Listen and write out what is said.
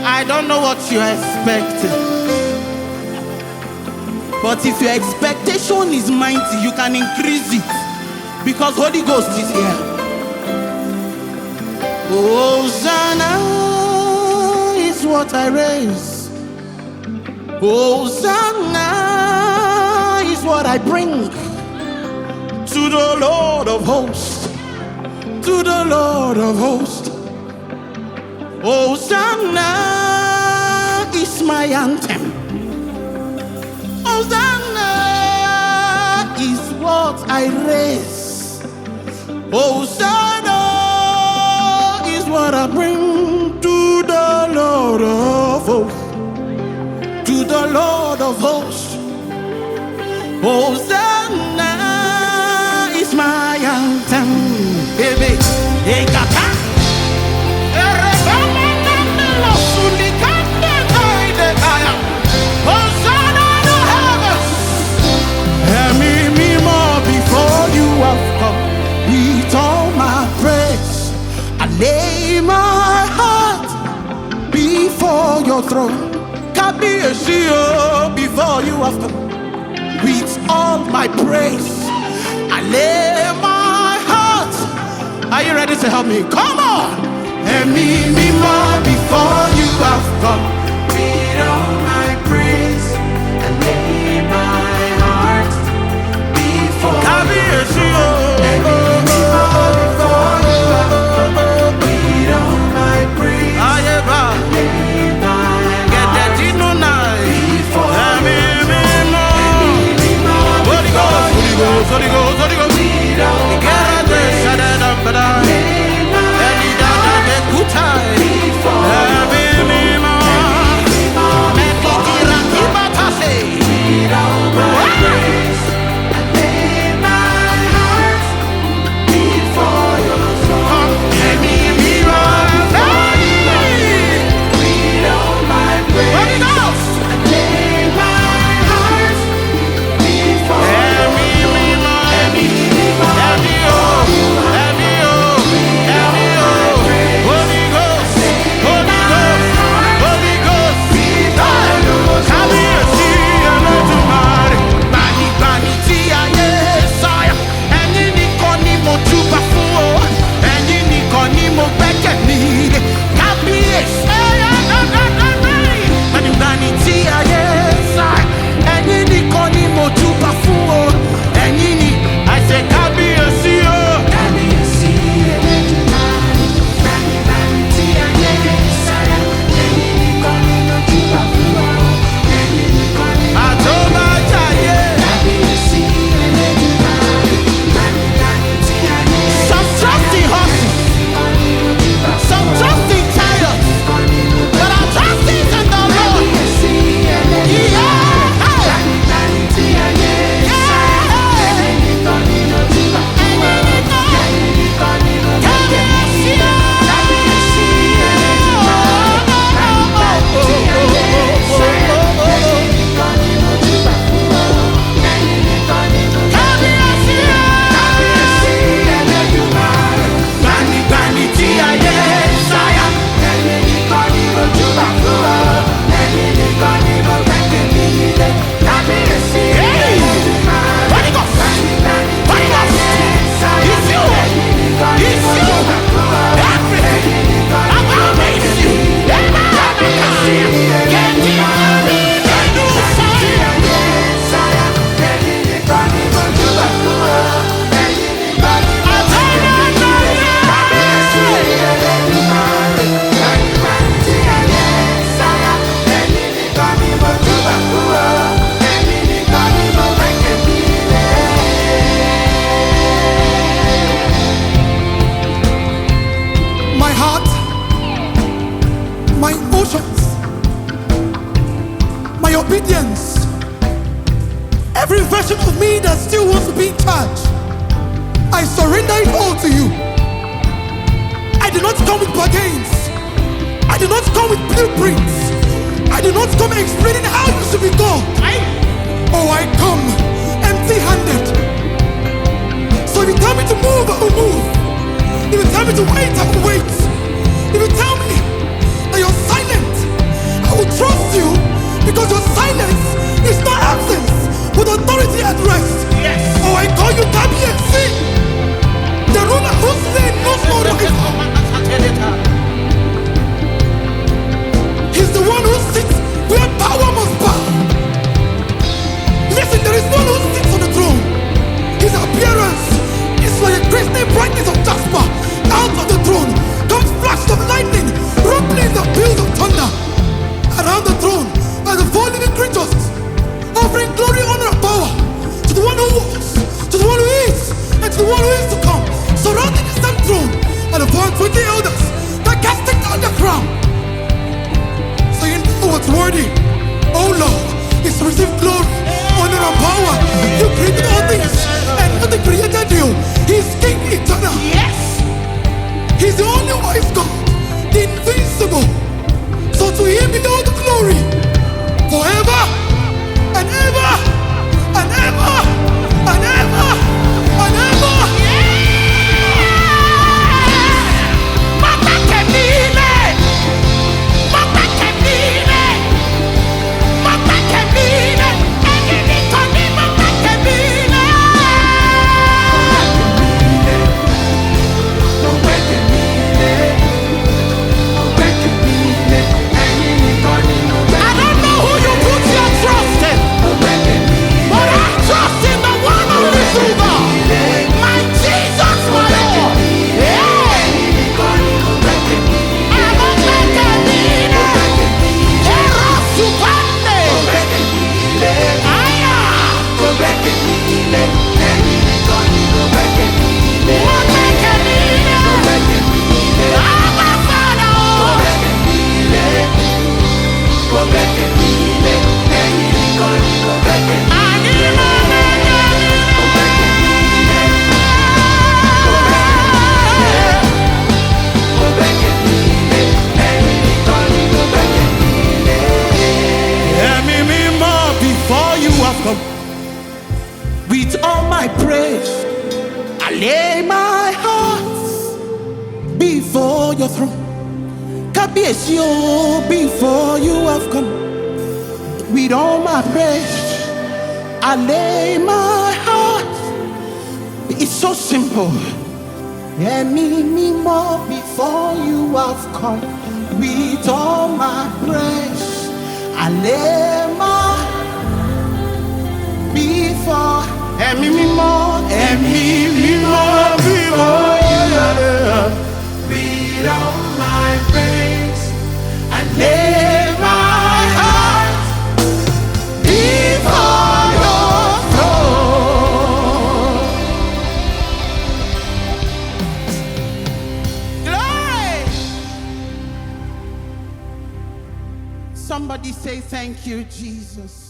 I don't know what you're expecting, but if your expectation is mighty, you can increase it because Holy Ghost is here. Hosanna is what I raise. Hosanna is what I bring to the Lord of hosts, to the Lord of hosts. Hosanna is my anthem. Hosanna is what I raise. Hosanna is what I bring to the Lord of hosts, to the Lord of hosts. Hosanna is my anthem. Baby, hey, Kata. With all my praise, I lay my heart before your throne. Kabiyesi, before you have come. With all my praise, I lay my heart. Are you ready to help me? Come on! And me more before you have come. With all my praise, I lay my heart before Kabiyesi, Holy Ghost, Holy Ghost, obedience. Every version of me that still wants to be in charge, I surrender it all to you. I do not come with bargains. I do not come with blueprints. I do not come explaining how you should be God. Oh, I come empty-handed. So if you tell me to move, I will move. down, saying, "Thou art worthy, oh Lord, is to receive glory, honor, and power. You created all things, and nothing created you. He's King eternal. Yes. He's the only wise God, the invincible. So to him be all the glory, forever and ever and ever and ever and ever." With all my praise, I lay my heart before your throne. Kabiyesi, oh, before you have come. With all my praise, I lay my heart. It's so simple. More before you have come. With all my praise, I lay my before. More before you. With all my praise, I lay my heart before your throne. Glory! Somebody say thank you, Jesus.